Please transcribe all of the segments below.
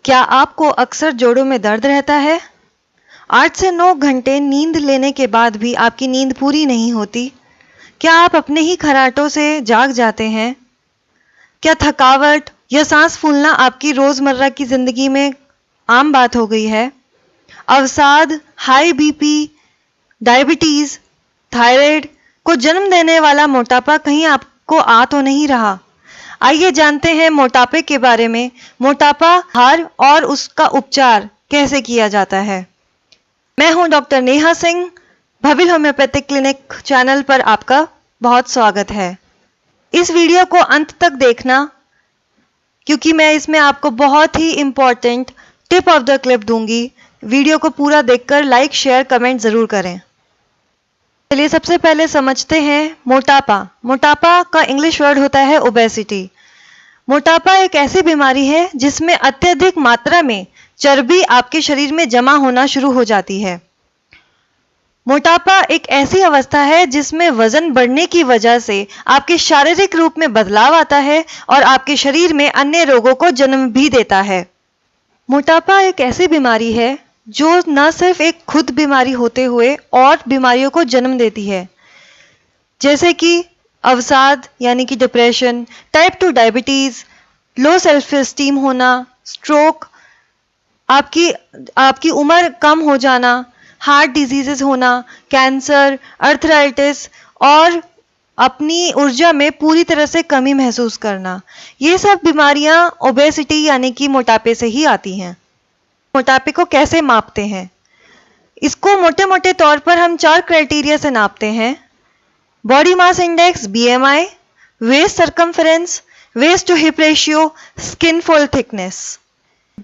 क्या आपको अक्सर जोड़ों में दर्द रहता है? 8 से 9 घंटे नींद लेने के बाद भी आपकी नींद पूरी नहीं होती? क्या आप अपने ही खर्राटों से जाग जाते हैं? क्या थकावट या सांस फूलना आपकी रोजमर्रा की जिंदगी में आम बात हो गई है? अवसाद, हाई बीपी, डायबिटीज, थायराइड को जन्म देने वाला मोटापा कहीं आपको आ तो नहीं रहा? आइए जानते हैं मोटापे के बारे में। मोटापा आहार और उसका उपचार कैसे किया जाता है। मैं हूं doctor Neha Singh. Bhavil homeopathic clinic channel पर आपका बहुत स्वागत है। इस वीडियो को अंत तक देखना क्योंकि मैं इसमें आपको बहुत ही important tip of the clip दूंगी। वीडियो को पूरा देखकर लाइक, शेयर, कमेंट जरूर करें। चलिए सबसे पहले समझते हैं मोटापा। मोटापा का इंग्लिश वर्ड होता है ओबेसिटी। मोटापा एक ऐसी बीमारी है जिसमें अत्यधिक मात्रा में चर्बी आपके शरीर में जमा होना शुरू हो जाती है। मोटापा एक ऐसी अवस्था है जिसमें वजन बढ़ने की वजह से आपके शारीरिक रूप में बदलाव आता है और आपके शरीर में अन्य रोगों को जन्म भी देता है। मोटापा एक ऐसी बीमारी है जो न सिर्फ एक खुद बीमारी होते हुए और बीमारियों को जन्म देती है, जैसे कि अवसाद यानी कि depression, type 2 diabetes, low self esteem होना, स्ट्रोक, आपकी उम्र कम हो जाना, हार्ट डिजीजेस होना, कैंसर, अर्थराइटिस और अपनी ऊर्जा में पूरी तरह से कमी महसूस करना। ये सब बीमारियां ओबेसिटी यानी कि मोटापे से ही आती हैं। मोटापे को कैसे मापते हैं? इसको मोटे मोटे तौर पर हम 4 क्राइटेरिया से नापते हैं। Body mass index BMI, waist circumference, waist to hip ratio, skin fold thickness.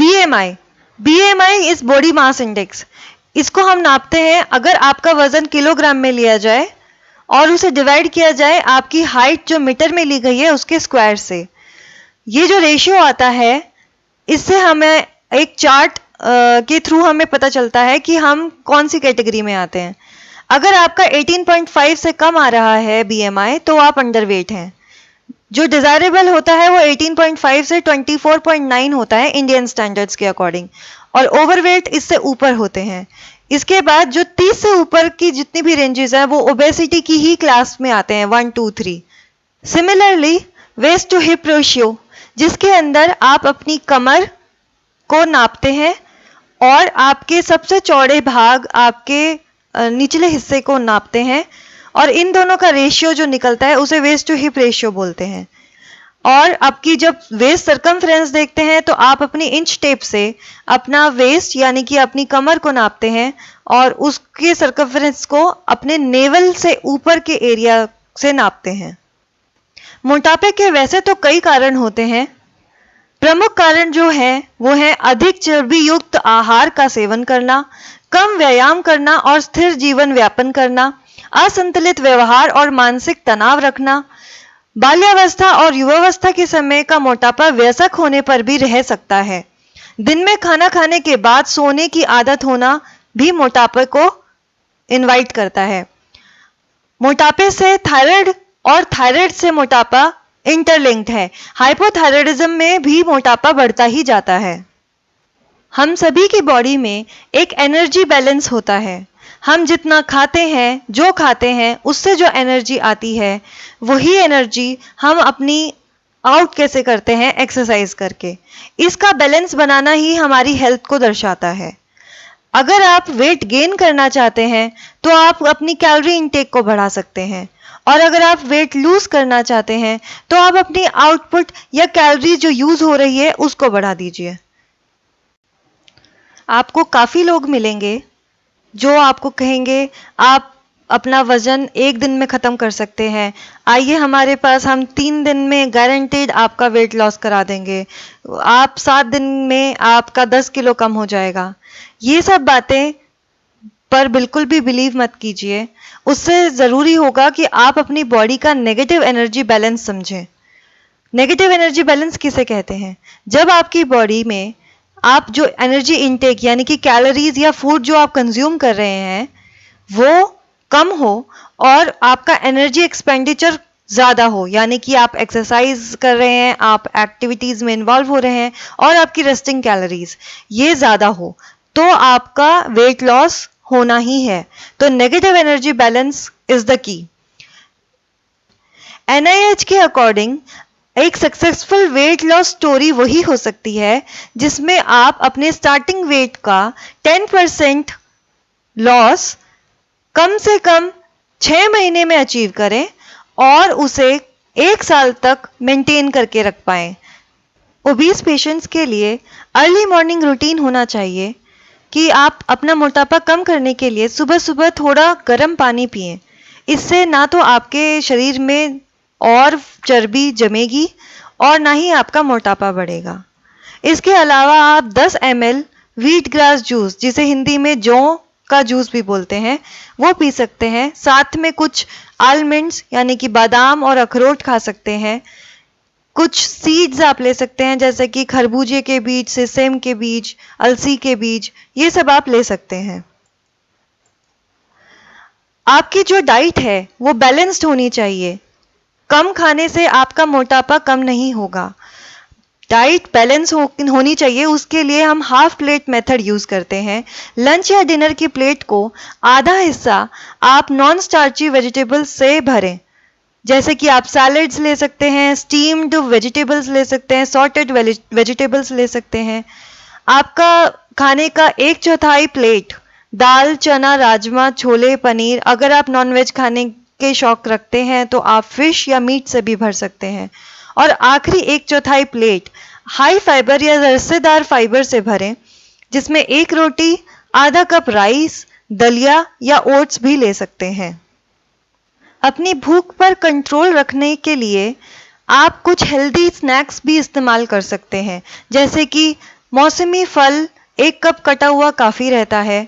BMI is body mass index. इसको हम नापते हैं अगर आपका वजन किलोग्राम में लिया जाए और उसे डिवाइड किया जाए आपकी हाइट जो मीटर में ली गई है उसके स्क्वायर से। ये जो रेशियो आता है इससे हमें एक चार्ट के थ्रू हमें पता चलता है कि हम कौन सी कैटेगरी में आते हैं। अगर आपका 18.5 से कम आ रहा है BMI तो आप अंडरवेट हैं। जो डिजायरेबल होता है वो 18.5 से 24.9 होता है इंडियन स्टैंडर्ड्स के अकॉर्डिंग, और ओवरवेट इससे ऊपर होते हैं। इसके बाद जो 30 से ऊपर की जितनी भी रेंजेस हैं वो ओबेसिटी की ही क्लास में आते हैं, 1, 2, 3। Similarly waist to hip ratio, जिसके अंदर आप अपनी कमर को नापते हैं और आपके सबसे चौड़े भाग, आपके निचले हिस्से को नापते हैं, और इन दोनों का रेशियो जो निकलता है उसे वेस्ट टू हिप रेशियो बोलते हैं। और आपकी जब वेस्ट सरकमफ्रेंस देखते हैं तो आप अपनी इंच टेप से अपना वेस्ट यानी कि अपनी कमर को नापते हैं और उसके सरकमफ्रेंस को अपने नेवल से ऊपर के एरिया से नापते हैं। मोटापे के वैसे तो कई कारण होते हैं। प्रमुख कारण जो है वो है अधिक चर्बी युक्त आहार का सेवन करना, कम व्यायाम करना और स्थिर जीवन व्यापन करना, असंतुलित व्यवहार और मानसिक तनाव रखना। बाल्यावस्था और युवावस्था के समय का मोटापा वयस्क होने पर भी रह सकता है। दिन में खाना खाने के बाद सोने की आदत होना भी मोटापे को इनवाइट करता है। मोटापे से थायराइड और थायराइड से मोटापा इंटरलिंक्ड है। हाइपोथायराइडिज्म में भी मोटापा बढ़ता ही जाता है। हम सभी की बॉडी में एक एनर्जी बैलेंस होता है। हम जितना खाते हैं, जो खाते हैं उससे जो एनर्जी आती है वही एनर्जी हम अपनी आउट कैसे करते हैं? एक्सरसाइज करके। इसका बैलेंस बनाना ही हमारी हेल्थ को दर्शाता है। अगर आप वेट गेन करना चाहते हैं तो आप अपनी कैलोरी इनटेक को बढ़ा सकते हैं, और अगर आप वेट लूज करना चाहते हैं तो आप अपनी आउटपुट या कैलोरी जो यूज हो रही है उसको बढ़ा दीजिए। आपको काफी लोग मिलेंगे जो आपको कहेंगे आप अपना वजन 1 दिन में खत्म कर सकते हैं, आइए हमारे पास, हम 3 दिन में गारंटीड आपका वेट लॉस करा देंगे, आप 7 दिन में आपका 10 किलो कम हो जाएगा। ये सब बातें पर बिल्कुल भी बिलीव मत कीजिए। उससे ज़रूरी होगा कि आप अपनी बॉडी का नेगेटिव एनर्जी बैलेंस समझें। नेगेटिव एनर्जी बैलेंस किसे कहते हैं? जब आपकी बॉडी में आप जो एनर्जी इनटेक यानी कि कैलोरीज या फूड जो आप कंज्यूम कर रहे हैं वो कम हो और आपका एनर्जी एक्सपेंडिचर ज़्यादा हो, यानी कि आप एक्सरसाइज कर रहे हैं, आप एक्टिविटीज़ में इन्वॉल्व हो रहे हैं और आपकी रेस्टिंग कैलोरीज ये ज़्यादा हो, तो आपका वेट लॉस होना ही है। तो negative energy balance is the key. NIH के अकॉर्डिंग एक सक्सेसफुल वेट लॉस स्टोरी वही हो सकती है जिसमें आप अपने स्टार्टिंग वेट का 10% लॉस कम से कम 6 महीने में अचीव करें और उसे 1 साल तक मेंटेन करके रख पाएं। ओबीस पेशेंट्स के लिए अर्ली मॉर्निंग रूटीन होना चाहिए कि आप अपना मोटापा कम करने के लिए सुबह सुबह थोड़ा गर्म पानी पिएं। इससे ना तो आपके शरीर में और चर्बी जमेगी और ना ही आपका मोटापा बढ़ेगा। इसके अलावा आप 10 ml व्हीट ग्रास जूस, जिसे हिंदी में जौ का जूस भी बोलते हैं, वो पी सकते हैं। साथ में कुछ आलमंड्स यानी कि बादाम और अखरोट खा सकते हैं। कुछ सीड्स आप ले सकते हैं जैसे कि खरबूजे के बीज, सेसम के बीज, अलसी के बीज, ये सब आप ले सकते हैं। आपकी जो डाइट है वो बैलेंस्ड होनी चाहिए। कम खाने से आपका मोटापा कम नहीं होगा। डाइट बैलेंस होनी चाहिए, उसके लिए हम हाफ प्लेट मेथड यूज करते हैं। लंच या डिनर की प्लेट को आधा हिस्सा आप नॉन स्टार्ची वेजिटेबल्स से भरें, जैसे कि आप सैलड्स ले सकते हैं, स्टीम्ड वेजिटेबल्स ले सकते हैं, सॉर्टेड वेजिटेबल्स ले सकते हैं। आपका खाने का 1/4 प्लेट दाल, चना, राजमा, छोले, पनीर, अगर आप नॉनवेज खाने के शौक रखते हैं तो आप फिश या मीट से भी भर सकते हैं। और आखिरी 1/4 प्लेट हाई फाइबर या रस्सेदार फाइबर से भरें, जिसमें 1 रोटी, आधा कप राइस, दलिया या ओट्स भी ले सकते हैं। अपनी भूख पर कंट्रोल रखने के लिए आप कुछ हेल्दी स्नैक्स भी इस्तेमाल कर सकते हैं, जैसे कि मौसमी फल 1 कप कटा हुआ काफ़ी रहता है,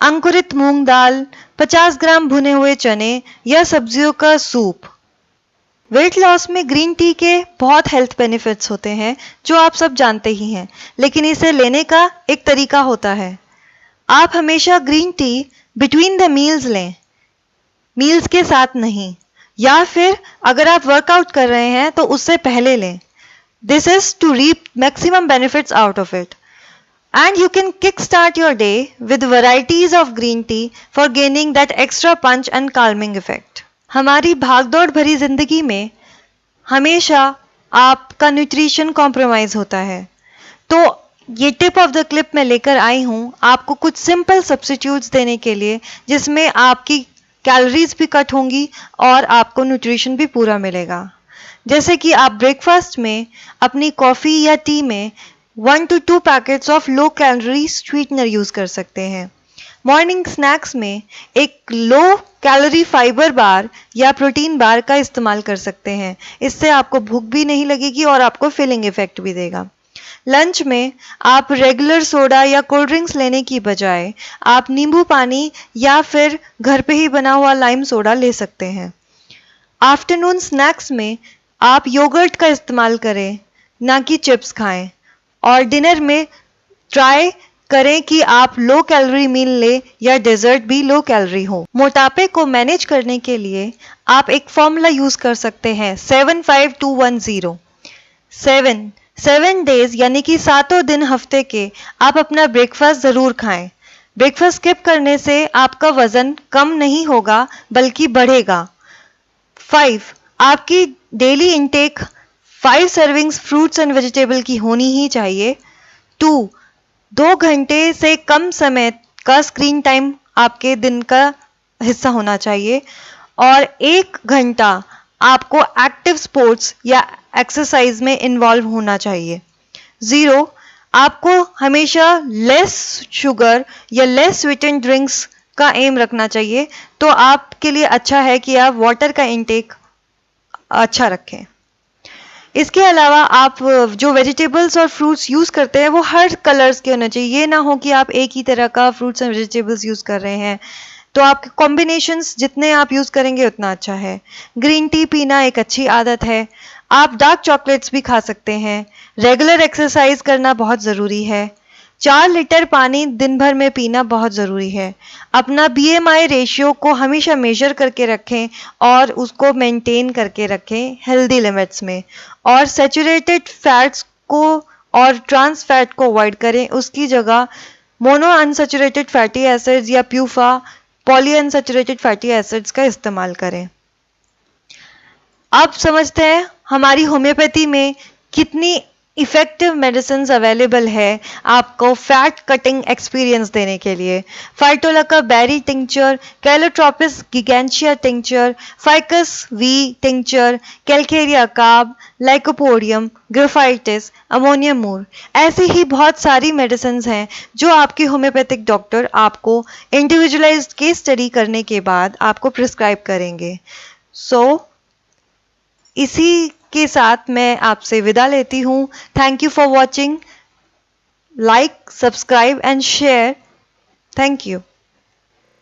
अंकुरित मूंग दाल, 50 ग्राम भुने हुए चने या सब्जियों का सूप। वेट लॉस में ग्रीन टी के बहुत हेल्थ बेनिफिट्स होते हैं जो आप सब जानते ही हैं, लेकिन इसे लेने का एक तरीका होता है। आप हमेशा green tea between the meals लें, मील्स के साथ नहीं, या फिर अगर आप वर्कआउट कर रहे हैं तो उससे पहले लें। This is to reap maximum benefits out of it. And you can kickstart your day with varieties of green tea for gaining that extra punch and calming effect. हमारी भागदौड़ भरी जिंदगी में हमेशा आपका न्यूट्रिशन कॉम्प्रोमाइज होता है, तो ये टिप ऑफ द क्लिप मैं लेकर आई हूँ आपको कुछ सिंपल सब्स्टिट्यूट्स देने के लिए, जिसमें आपकी कैलोरीज भी कट होंगी और आपको न्यूट्रिशन भी पूरा मिलेगा। जैसे कि आप ब्रेकफास्ट में अपनी कॉफ़ी या टी में 1 to 2 packets of low calorie sweetener use कर सकते हैं। मॉर्निंग स्नैक्स में एक लो कैलोरी फाइबर बार या प्रोटीन बार का इस्तेमाल कर सकते हैं। इससे आपको भूख भी नहीं लगेगी और आपको फिलिंग इफेक्ट भी देगा। लंच में आप रेगुलर सोडा या कोल्ड ड्रिंक्स लेने की बजाय आप नींबू पानी या फिर घर पे ही बना हुआ लाइम सोडा ले सकते हैं। आफ्टरनून स्नैक्स में आप योगर्ट का इस्तेमाल करें, ना कि चिप्स खाएं। और डिनर में ट्राई करें कि आप लो कैलोरी मील लें या डेजर्ट भी लो कैलोरी हो। मोटापे को मैनेज करने के लिए आप एक फॉर्मूला यूज कर सकते हैं 75210। 7 डेज यानी कि 7 दिन हफ्ते के आप अपना ब्रेकफास्ट जरूर खाएं। ब्रेकफास्ट स्किप करने से आपका वजन कम नहीं होगा बल्कि बढ़ेगा। 5 आपकी daily intake 5 servings fruits and vegetable की होनी ही चाहिए। 2 घंटे से कम समय का स्क्रीन टाइम आपके दिन का हिस्सा होना चाहिए और 1 घंटा आपको एक्टिव स्पोर्ट्स या एक्सरसाइज में इन्वॉल्व होना चाहिए। 0 आपको हमेशा लेस शुगर या लेस स्वीटेंड ड्रिंक्स का एम रखना चाहिए। तो आपके लिए अच्छा है कि आप वाटर का इंटेक अच्छा रखें। इसके अलावा आप जो वेजिटेबल्स और फ्रूट्स यूज़ करते हैं वो हर कलर्स के होने चाहिए। ये ना हो कि आप एक ही तरह का फ्रूट्स एंड वेजिटेबल्स यूज़ कर रहे हैं, तो आपके कॉम्बिनेशंस जितने आप यूज़ करेंगे उतना अच्छा है। ग्रीन टी पीना एक अच्छी आदत है। आप डार्क चॉकलेट्स भी खा सकते हैं। रेगुलर एक्सरसाइज करना बहुत ज़रूरी है। 4 लीटर पानी दिन भर में पीना बहुत ज़रूरी है। अपना BMI रेशियो को हमेशा मेजर करके रखें और उसको मेंटेन करके रखें हेल्दी लिमिट्स में। और सैचुरेटेड फैट्स को और ट्रांस फैट को अवॉइड करें, उसकी जगह मोनो अनसैचुरेटेड फैटी एसिड्स या PUFA poly unsaturated fatty acids का इस्तेमाल करें। अब समझते हैं हमारी होम्योपैथी में कितनी इफ़ेक्टिव मेडिसिन्स अवेलेबल है आपको फैट कटिंग एक्सपीरियंस देने के लिए। Phytolacca berry tincture, calotropis gigantea tincture, ficus v tincture, calcarea carb, lycopodium, graphites, ammonium mur, ऐसी ही बहुत सारी मेडिसिन्स हैं जो आपके होम्योपैथिक डॉक्टर आपको इंडिविजुअलाइज्ड केस स्टडी करने के बाद आपको प्रिस्क्राइब करेंगे। इसी के साथ मैं आपसे विदा लेती हूँ। Thank you for watching. Like, subscribe and share. Thank you.